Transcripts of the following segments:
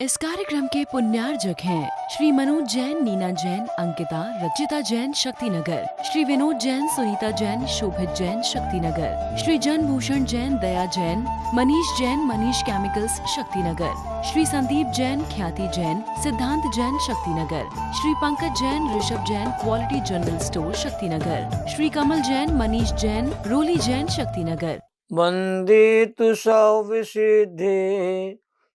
इस कार्यक्रम के पुण्यार्जक हैं Shri Manoj Jain, Neena Jain, Ankita, Rachita Jain, Shaktinagar, Shri Vinod Jain, Sunita Jain, Shobhit Jain, Shaktinagar, Shri Janbhushan Jain, Daya Jain, Manish Jain, Manish chemicals, Shaktinagar, Shri Sandeep Jain, Khyati Jain, Siddhant Jain, Shaktinagar, Shri Pankaj Jain, Rishabh Jain, quality general store, Shaktinagar, Shri Kamal Jain, Manish Jain, Roli Jain, Shaktinagar. वंदे तु सौविसिद्धे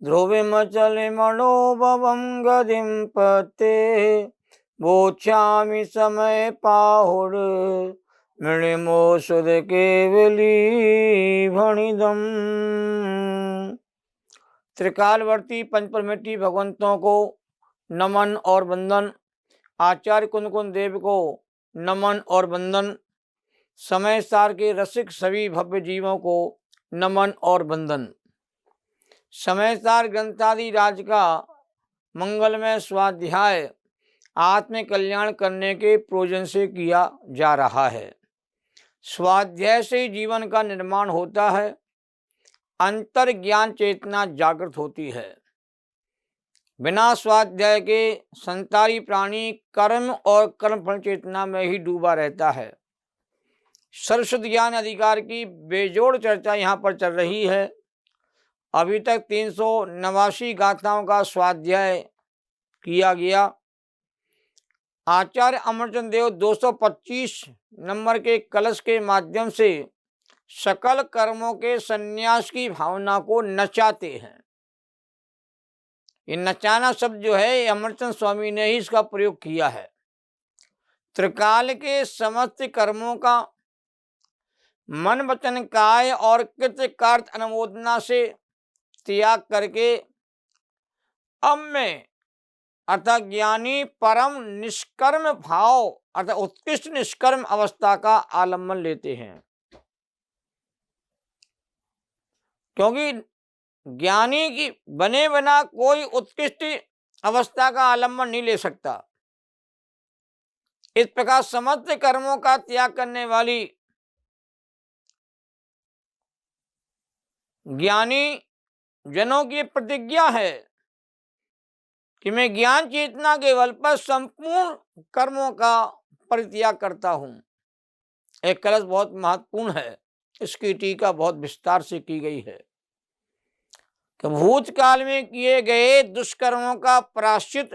ध्रुविमचले मनोभवं गतिं पते वोच्छामि समय पाहुर मृणिमोषध केवली भणिदम्। त्रिकालवर्ती पंचपरमेष्ठी भगवंतों को नमन और वंदन। आचार्य कुंद कुंद देव को नमन और वंदन। समय सार के रसिक सभी भव्य जीवों को नमन और वंदन। समय सार ग्रंथादि राज का मंगलमय स्वाध्याय आत्म कल्याण करने के प्रयोजन से किया जा रहा है। स्वाध्याय से जीवन का निर्माण होता है, अंतर ज्ञान चेतना जागृत होती है। बिना स्वाध्याय के संसारी प्राणी कर्म और कर्मफल चेतना में ही डूबा रहता है। सरस्वत ज्ञान अधिकार की बेजोड़ चर्चा यहाँ पर चल रही है। अभी तक 389 गाथाओं का स्वाध्याय किया गया। आचार्य अमरचंद देव 225 नंबर के कलश के माध्यम से सकल कर्मों के संन्यास की भावना को नचाते हैं। ये नचाना शब्द जो है, अमरचंद स्वामी ने ही इसका प्रयोग किया है। त्रिकाल के समस्त कर्मों का मन वचन काय और कृत्य कार्य अनुमोदना से त्याग करके अब में अर्थात ज्ञानी परम निष्कर्म भाव अर्थात उत्कृष्ट निष्कर्म अवस्था का आलम्बन लेते हैं। क्योंकि ज्ञानी की बने बिना कोई उत्कृष्ट अवस्था का आलम्बन नहीं ले सकता। इस प्रकार समस्त कर्मों का त्याग करने वाली ज्ञानी जनों की प्रतिज्ञा है कि मैं ज्ञान चेतना के बल पर संपूर्ण कर्मों का परित्याग करता हूं। एक कलश बहुत महत्वपूर्ण है, इसकी टीका बहुत विस्तार से की गई है कि भूतकाल में किए गए दुष्कर्मों का प्रायश्चित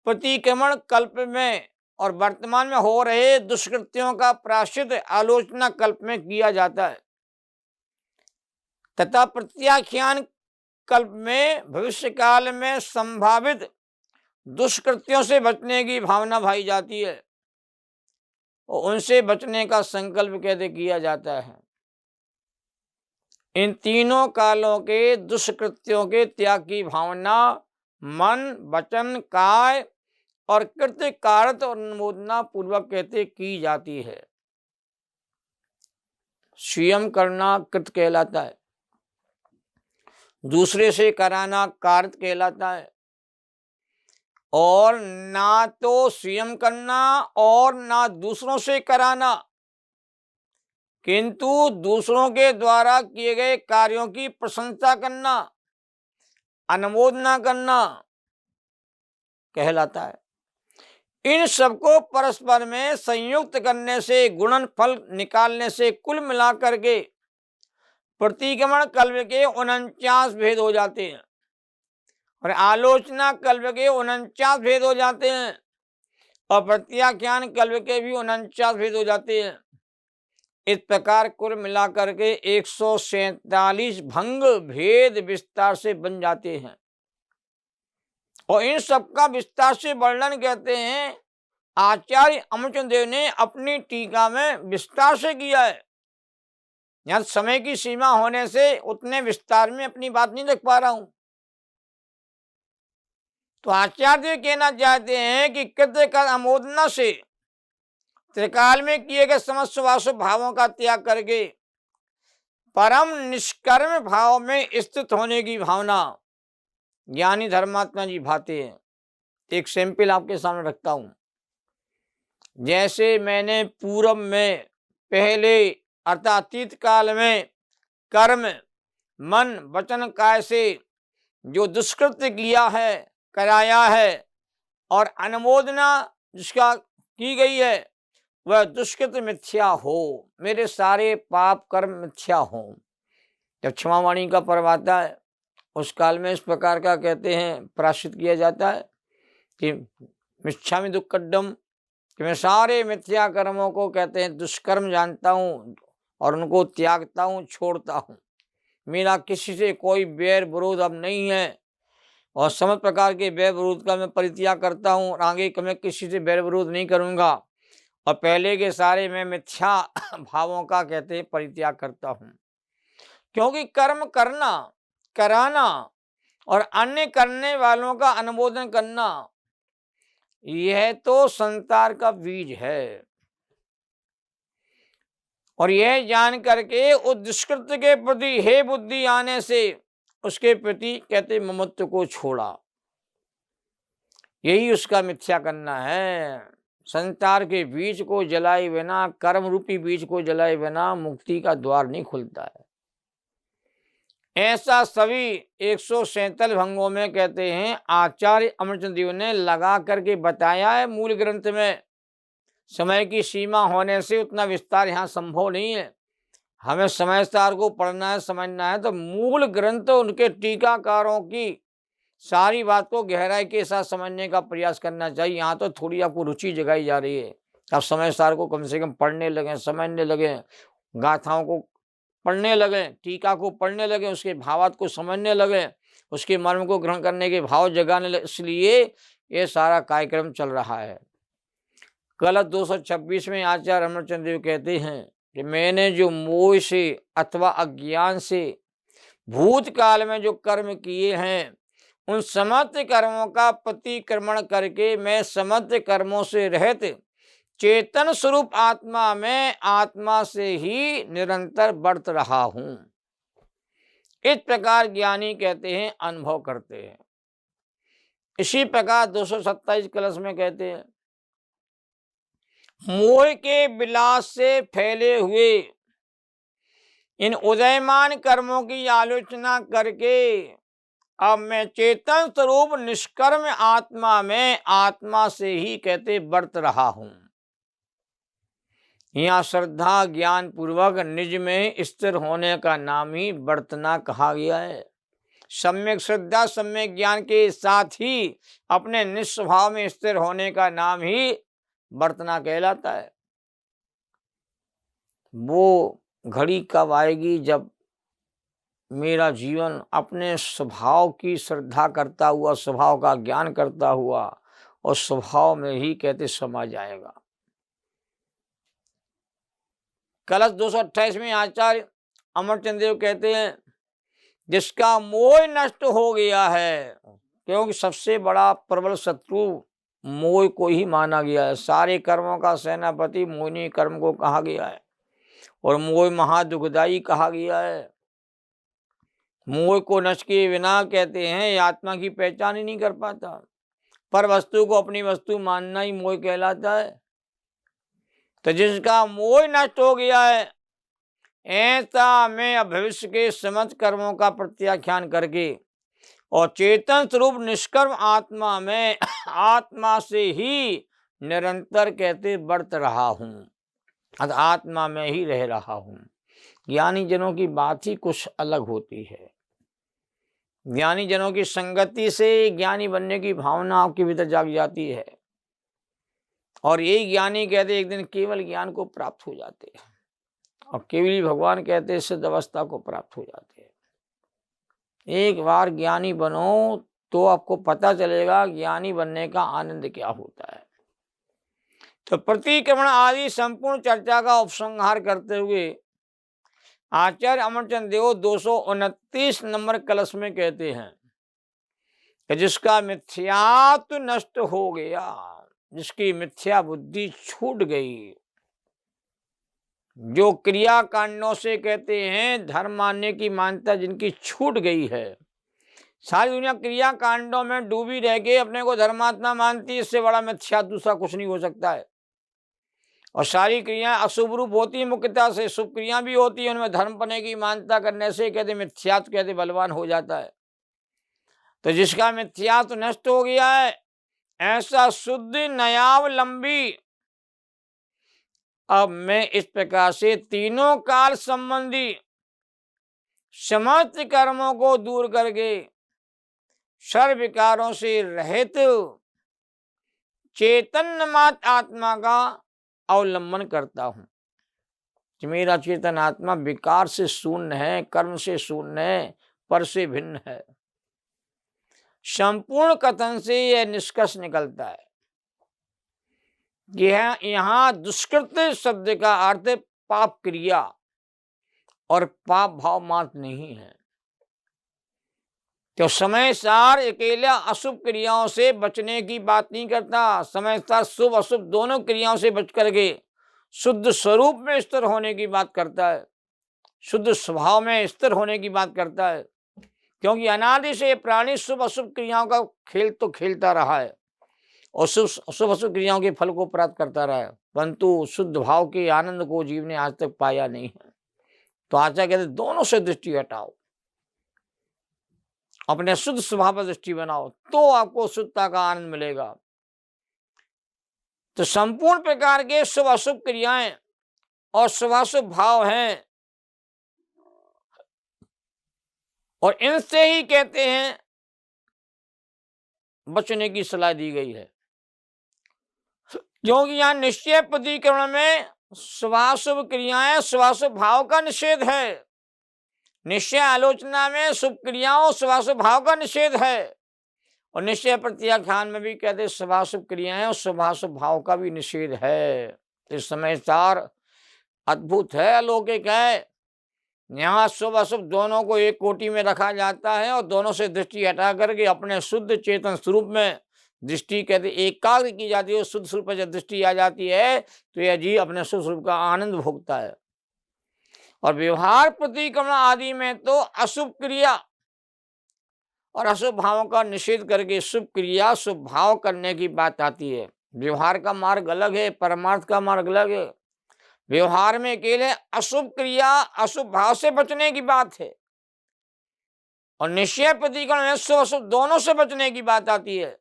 प्रतिक्रमण कल्प में और वर्तमान में हो रहे दुष्कृत्यों का प्रायश्चित आलोचना कल्प में किया जाता है तथा प्रत्याख्यान कल्प में भविष्य काल में संभावित दुष्कृत्यों से बचने की भावना भाई जाती है और उनसे बचने का संकल्प कहते किया जाता है। इन तीनों कालों के दुष्कृत्यों के त्याग की भावना मन वचन काय और कृत्य कारत और अनुमोदना पूर्वक कहते की जाती है। स्वयं करना कृत कहलाता है, दूसरे से कराना कार्य कहलाता है। और ना तो स्वयं करना और ना दूसरों से कराना, किंतु दूसरों के द्वारा किए गए कार्यों की प्रशंसा करना, अनुमोदना करना कहलाता है। इन सबको परस्पर में संयुक्त करने से गुणन फल निकालने से कुल मिलाकर के प्रतिक्रमण कल्प के 49 भेद हो जाते हैं और आलोचना कल्प के 49 भेद हो जाते हैं और प्रत्याख्यान कल्प के भी 49 भेद हो जाते हैं। इस प्रकार कुल मिलाकर के 147 भंग भेद विस्तार से बन जाते हैं और इन सबका विस्तार से वर्णन कहते हैं आचार्य अमरचंद देव ने अपनी टीका में विस्तार से किया है। यहां समय की सीमा होने से उतने विस्तार में अपनी बात नहीं रख पा रहा हूं। तो आचार्य कहना चाहते हैं कि कृत्य का अनुमोदना से त्रिकाल में किए गए समस्त वासु भावों का त्याग करके परम निष्कर्म भाव में स्थित होने की भावना ज्ञानी धर्मात्मा जी भाते हैं। एक सैंपल आपके सामने रखता हूं। जैसे मैंने पूर्व में पहले अर्थात अतीत काल में कर्म मन वचन काय से जो दुष्कृत्य किया है, कराया है, और अनुमोदना जिसका की गई है वह दुष्कृत मिथ्या हो, मेरे सारे पाप कर्म मिथ्या हो। जब क्षमावाणी का पर्व आता है उस काल में इस प्रकार का कहते हैं प्रायश्चित किया जाता है कि मिच्छामि दुक्कडम, कि मैं सारे मिथ्या कर्मों को कहते हैं दुष्कर्म जानता हूँ और उनको त्यागता हूँ, छोड़ता हूँ। मेरा किसी से कोई बैर विरोध अब नहीं है और समस्त प्रकार के बैर विरोध का मैं परित्याग करता हूँ और आगे मैं किसी से बैर विरोध नहीं करूँगा और पहले के सारे मैं मिथ्या भावों का कहते हैं परित्याग करता हूँ। क्योंकि कर्म करना, कराना और अन्य करने वालों का अनुमोदन करना, यह तो संसार का बीज है। और यह जान करके उस दुष्कृत्य के प्रति हे बुद्धि आने से उसके प्रति कहते ममत्व को छोड़ा, यही उसका मिथ्या करना है। संसार के बीज को जलाए बिना, कर्म रूपी बीज को जलाए बिना मुक्ति का द्वार नहीं खुलता है। ऐसा सभी 147 भंगों में कहते हैं आचार्य अमरचंद देव ने लगा करके बताया है मूल ग्रंथ में। समय की सीमा होने से उतना विस्तार यहाँ संभव नहीं है, हमें समय सार को पढ़ना है, समझना है, तो मूल ग्रंथ उनके टीकाकारों की सारी बात को गहराई के साथ समझने का प्रयास करना चाहिए। यहाँ तो थोड़ी आपको रुचि जगाई जा रही है, आप समय सार को कम से कम पढ़ने लगें, समझने लगें, गाथाओं को पढ़ने लगें, टीका को पढ़ने लगें, उसके भावार्थ को समझने लगें, उसके मर्म को ग्रहण करने के भाव जगाने लगे। इसलिए ये सारा कार्यक्रम चल रहा है। कल 226 में आचार्य अमरचंद देव कहते हैं कि मैंने जो मोह से अथवा अज्ञान से भूतकाल में जो कर्म किए हैं उन समस्त कर्मों का प्रतिक्रमण करके मैं समस्त कर्मों से रहित चेतन स्वरूप आत्मा में आत्मा से ही निरंतर बढ़त रहा हूं। इस प्रकार ज्ञानी कहते हैं अनुभव करते हैं। इसी प्रकार 227 कलश में कहते हैं मोह के विलास से फैले हुए इन उदयमान कर्मों की आलोचना करके अब मैं चेतन स्वरूप निष्कर्म आत्मा में आत्मा से ही कहते बढ़त रहा हूं। यहाँ श्रद्धा ज्ञान पूर्वक निज में स्थिर होने का नाम ही वर्तना कहा गया है। सम्यक श्रद्धा सम्यक ज्ञान के साथ ही अपने निस्वभाव में स्थिर होने का नाम ही वर्तना कहलाता है। वो घड़ी कब आएगी जब मेरा जीवन अपने स्वभाव की श्रद्धा करता हुआ, स्वभाव का ज्ञान करता हुआ और स्वभाव में ही कहते समा जाएगा। कलश 228 में आचार्य अमरचंद देव कहते हैं जिसका मोह नष्ट हो गया है, क्योंकि सबसे बड़ा प्रबल शत्रु मोह को ही माना गया है। सारे कर्मों का सेनापति मोहिनी कर्म को कहा गया है और मोह महादुखदायी कहा गया है। मोह को नष्ट किए बिना कहते हैं आत्मा की पहचान ही नहीं कर पाता। पर वस्तु को अपनी वस्तु मानना ही मोह कहलाता है। तो जिसका मोह नष्ट हो गया है ऐसा मैं भविष्य के समस्त कर्मों का प्रत्याख्यान करके और चेतन स्वरूप निष्कर्म आत्मा में आत्मा से ही निरंतर कहते बढ़त रहा हूं, अतः आत्मा में ही रह रहा हूं। ज्ञानी जनों की बात ही कुछ अलग होती है। ज्ञानी जनों की संगति से ज्ञानी बनने की भावना आपके भीतर जाग जाती है और यही ज्ञानी कहते एक दिन केवल ज्ञान को प्राप्त हो जाते हैं और केवल भगवान कहते सिद्ध अवस्था को प्राप्त हो जाते हैं। एक बार ज्ञानी बनो तो आपको पता चलेगा ज्ञानी बनने का आनंद क्या होता है। तो प्रतिक्रमण आदि संपूर्ण चर्चा का उपसंहार करते हुए आचार्य अमरचंद देव 229 नंबर कलश में कहते हैं कि जिसका मिथ्यात्व नष्ट हो गया, जिसकी मिथ्या बुद्धि छूट गई, जो क्रिया कांडों से कहते हैं धर्म मानने की मान्यता जिनकी छूट गई है, सारी दुनिया क्रिया कांडों में डूबी रह के अपने को धर्मात्मा मानती है, इससे बड़ा मिथ्या दूसरा कुछ नहीं हो सकता है। और सारी क्रियाएं अशुभ रूप होती है, मुख्यता से शुभ क्रिया भी होती है, उनमें धर्म पने की मान्यता करने से कहते मिथ्यात्व कहते बलवान हो जाता है। तो जिसका मिथ्या तो नष्ट हो गया है, ऐसा शुद्ध नयावलंबी अब मैं इस प्रकार से तीनों काल संबंधी समस्त कर्मों को दूर करके सर्व विकारों से रहित चेतन मात्र आत्मा का अवलंबन करता हूं। कि मेरा चेतन आत्मा विकार से शून्य है, कर्म से शून्य है, पर से भिन्न है। संपूर्ण कथन से यह निष्कर्ष निकलता है कि यहाँ दुष्कृत शब्द का अर्थ पाप क्रिया और पाप भाव मात्र नहीं है। तो समय सार अकेला अशुभ क्रियाओं से बचने की बात नहीं करता, समय सार शुभ अशुभ दोनों क्रियाओं से बच करके शुद्ध स्वरूप में स्थिर होने की बात करता है, शुद्ध स्वभाव में स्थिर होने की बात करता है। क्योंकि अनादि से प्राणी शुभ अशुभ क्रियाओं का खेल तो खेलता रहा है और शुभ अशुभ क्रियाओं के फल को प्राप्त करता रहा है, परंतु शुद्ध भाव के आनंद को जीव ने आज तक पाया नहीं है। तो आचार्य कहते दोनों से दृष्टि हटाओ, अपने शुद्ध स्वभाव पर दृष्टि बनाओ, तो आपको शुद्धता का आनंद मिलेगा। तो संपूर्ण प्रकार के शुभ अशुभ क्रियाएं और शुभाशुभ भाव हैं, और इनसे ही कहते हैं बचने की सलाह दी गई है। क्योंकि यहां निश्चय प्रतिक्रमण में शुभाशुभ क्रियाएं शुभाशुभ भाव का निषेध है, निश्चय आलोचना में शुभ क्रियाओं शुभाशुभ भाव का निषेध है, और निश्चय प्रत्याख्यान में भी कहते शुभाशुभ क्रियाएं और शुभाशुभ भाव का भी निषेध है। इस समय सार अद्भुत है, अलौकिक है। यहाँ शुभ अशुभ दोनों को एक कोटि में रखा जाता है और दोनों से दृष्टि हटा करके अपने शुद्ध चेतन स्वरूप में दृष्टि कहते एकाग्र की जाती है। शुद्ध स्वरूप पर जब दृष्टि आ जाती है तो यह जीव अपने शुद्ध स्वरूप का आनंद भोगता है। और व्यवहार प्रतिक्रमण आदि में तो अशुभ क्रिया और अशुभ भावों का निषेध करके शुभ क्रिया शुभ भाव करने की बात आती है। व्यवहार का मार्ग अलग है, परमार्थ का मार्ग अलग है। व्यवहार में अकेले अशुभ क्रिया अशुभ भाव से बचने की बात है, और निश्चय प्रतिक्रमण में शुभ अशुभ दोनों से बचने की बात आती है।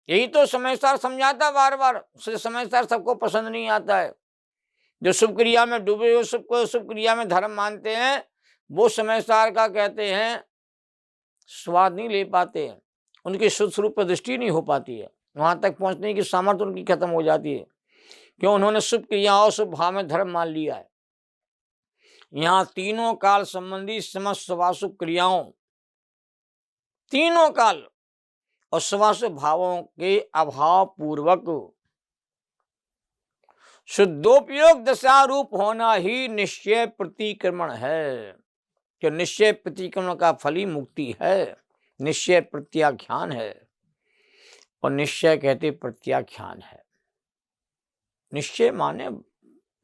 यही तो समझदार समझाता बार बार, समझदार सबको पसंद नहीं आता है। जो शुभ क्रिया में डूबे हुए शुभ क्रिया में धर्म मानते हैं, वो समझदार का कहते हैं स्वाद नहीं ले पाते हैं, उनकी शुद्ध स्वरूप पर दृष्टि नहीं हो पाती है, वहां तक पहुंचने की सामर्थ्य उनकी खत्म हो जाती है। क्यों? उन्होंने शुभ क्रिया और शुभ भाव में धर्म मान लिया है। यहाँ तीनों काल संबंधी समस्त शुभाशुभ क्रियाओं, तीनों काल और शुभाशुभ भावों के अभाव पूर्वक शुद्धोपयोग दशा रूप होना ही निश्चय प्रतिक्रमण है। कि निश्चय प्रतिक्रमण का फल ही मुक्ति है, निश्चय प्रत्याख्यान है, और निश्चय कहते प्रत्याख्यान है। निश्चय माने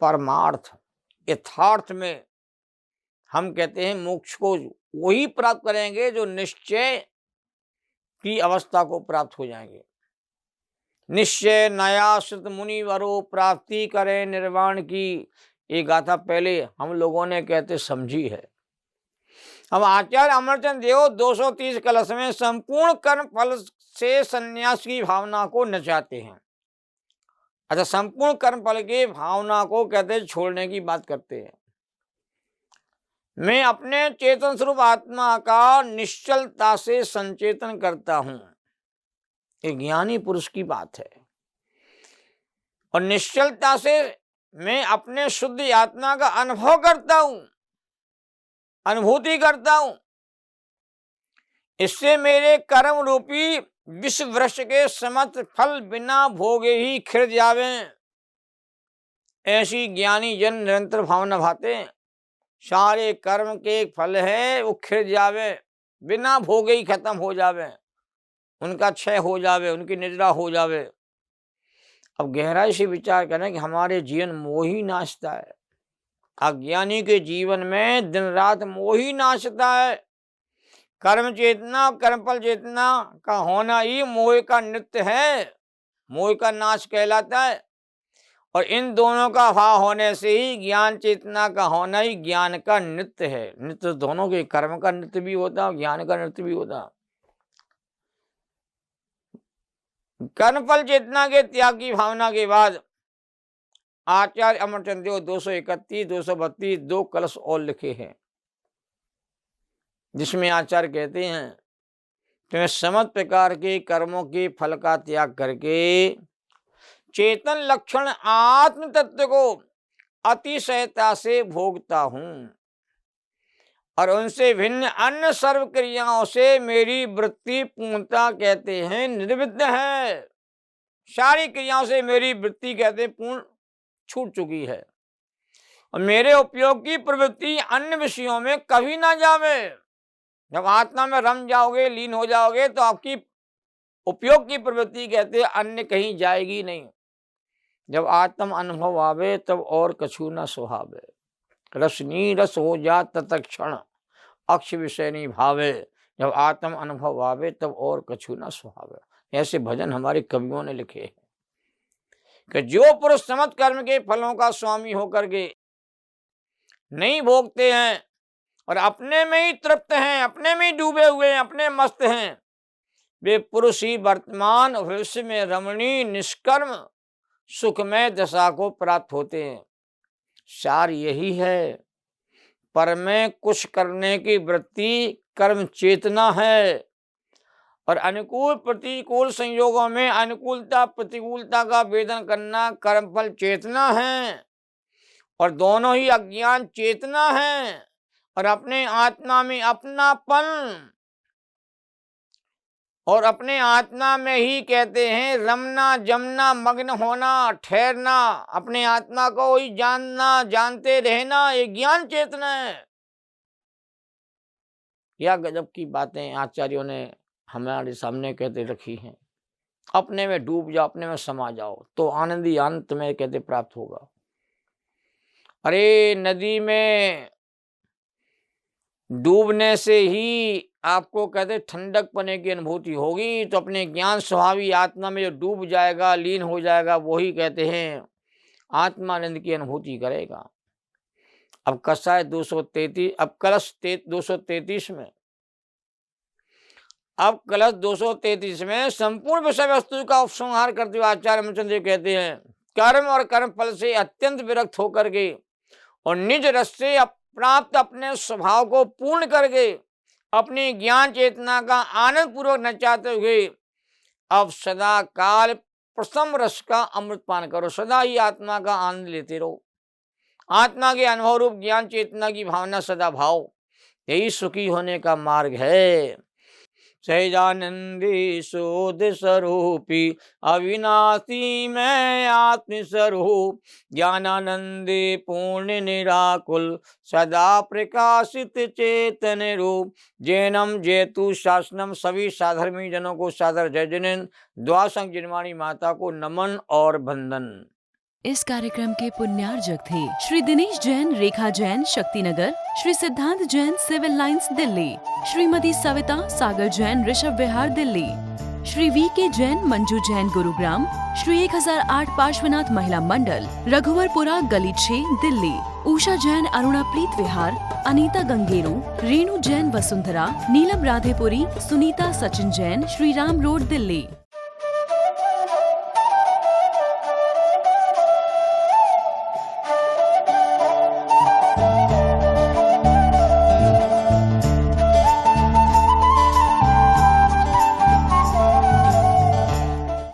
परमार्थ, यथार्थ में हम कहते हैं मोक्ष को वही प्राप्त करेंगे जो निश्चय की अवस्था को प्राप्त हो जाएंगे। निश्चय नयाश्रित मुनि वरो प्राप्ति करे निर्वाण की, ये गाथा पहले हम लोगों ने कहते समझी है। अब आचार्य अमरचंद देव 230 कलश में संपूर्ण कर्म फल से संन्यास की भावना को नचाते हैं। अच्छा, संपूर्ण कर्म फल की भावना को कहते छोड़ने की बात करते हैं। मैं अपने चेतन स्वरूप आत्मा का निश्चलता से संचेतन करता हूं, एक ज्ञानी पुरुष की बात है। और निश्चलता से मैं अपने शुद्ध आत्मा का अनुभव करता हूं, अनुभूति करता हूं। इससे मेरे कर्म रूपी विश्व वृक्ष के समस्त फल बिना भोगे ही खिल जावे, ऐसी ज्ञानी जन निरंतर भावना भाते हैं। सारे कर्म के फल है वो खिल जावे, बिना भोगे ही खत्म हो जावे, उनका क्षय हो जावे, उनकी निद्रा हो जावे। अब गहराई से विचार करें कि हमारे जीवन मोह ही नाचता है। अज्ञानी के जीवन में दिन रात मोह ही नाचता है। कर्म चेतना कर्मफल चेतना का होना ही मोह का नृत्य है, मोह का नाच कहलाता है। और इन दोनों का अभाव होने से ही ज्ञान चेतना का होना ही ज्ञान का नृत्य है। नृत्य दोनों के, कर्म का नृत्य भी होता है, ज्ञान का नृत्य भी होता है। कर्मफल चेतना के त्याग की भावना के बाद आचार्य अमरचंद देव 231, 232 दो कलश और लिखे हैं, जिसमें आचार्य कहते हैं तुम्हें समस्त प्रकार के कर्मों के फल का त्याग करके चेतन लक्षण आत्म तत्व को अतिशयता से भोगता हूं और उनसे भिन्न अन्य सर्व क्रियाओं से मेरी वृत्ति पूर्णता कहते हैं निर्विद्ध है। सारी क्रियाओं से मेरी वृत्ति कहते हैं पूर्ण छूट चुकी है और मेरे उपयोग की प्रवृत्ति अन्य विषयों में कभी ना जावे। जब आत्मा में रम जाओगे, लीन हो जाओगे, तो आपकी उपयोग की प्रवृत्ति कहते हैं अन्य कहीं जाएगी नहीं। जब आत्म अनुभव आवे तब और कछु न सुहावे, रसनी रस हो जा तत्क्षण अक्ष विषय नहीं भावे। जब आत्म अनुभव आवे तब और कछु न सुहावे। ऐसे भजन हमारे कवियों ने लिखे हैं कि जो पुरुष समस्त कर्म के फलों का स्वामी होकर के नहीं भोगते हैं और अपने में ही तृप्त हैं, अपने में ही डूबे हुए हैं, अपने मस्त हैं, वे पुरुष ही वर्तमान भविष्य में रमणीय निष्कर्म सुखमय दशा को प्राप्त होते हैं। सार यही है, पर में कुछ करने की वृत्ति कर्म चेतना है और अनुकूल प्रतिकूल संयोगों में अनुकूलता प्रतिकूलता का वेदन करना कर्मफल चेतना है और दोनों ही अज्ञान चेतना है और अपने आत्मा में अपनापन और अपने आत्मा में ही कहते हैं रमना जमना मग्न होना ठहरना, अपने आत्मा को ही जानना जानते रहना, ये ज्ञान चेतना है। यह गजब की बातें आचार्यों ने हमारे सामने कहते रखी हैं। अपने में डूब जाओ, अपने में समा जाओ तो आनंद ही आनंद तुम्हें कहते प्राप्त होगा। अरे नदी में डूबने से ही आपको कहते ठंडक पने की अनुभूति होगी, तो अपने ज्ञान स्वभावी आत्मा में जो डूब जाएगा, लीन हो जाएगा, वही कहते हैं आत्मानंद की अनुभूति करेगा। अब कसाय 233, अब कलश 233 में, अब कलश 233 में संपूर्ण विषय वस्तु का उपसंहार करते हुए आचार्य रामचंद्र जी कहते हैं कर्म और कर्म फल से अत्यंत विरक्त होकर के और निज रस से प्राप्त अपने स्वभाव को पूर्ण करके अपनी ज्ञान चेतना का आनंद पूर्वक नचाते हुए अब सदा काल प्रसम रस का अमृत पान करो। सदा ही आत्मा का आनंद लेते रहो। आत्मा के अनुभव रूप ज्ञान चेतना की भावना सदा भाव, यही सुखी होने का मार्ग है। सहजानंदी शोध स्वरूपी अविनाशी मैं आत्म स्वरूप ज्ञानानंदे पूर्ण निराकुल सदा प्रकाशित चेतन रूप जैनम जैतु शासनम। सभी साधर्मी जनों को सादर जय जैन द्वासंग जिनवाणी माता को नमन और बंदन। इस कार्यक्रम के पुण्यार्जक थे श्री दिनेश जैन, रेखा जैन, शक्तिनगर, श्री सिद्धांत जैन, सिविल लाइंस, दिल्ली, श्रीमती सविता सागर जैन, ऋषभ विहार, दिल्ली, श्री VK जैन, मंजू जैन, गुरुग्राम, श्री 1008 पार्श्वनाथ महिला मंडल, रघुवरपुरा, गली 6, दिल्ली, उषा जैन, अरुणा प्रीत विहार, अनीता गंगेरू, रेणु जैन, वसुंधरा, नीलम राधेपुरी, सुनीता सचिन जैन, श्री राम रोड, दिल्ली।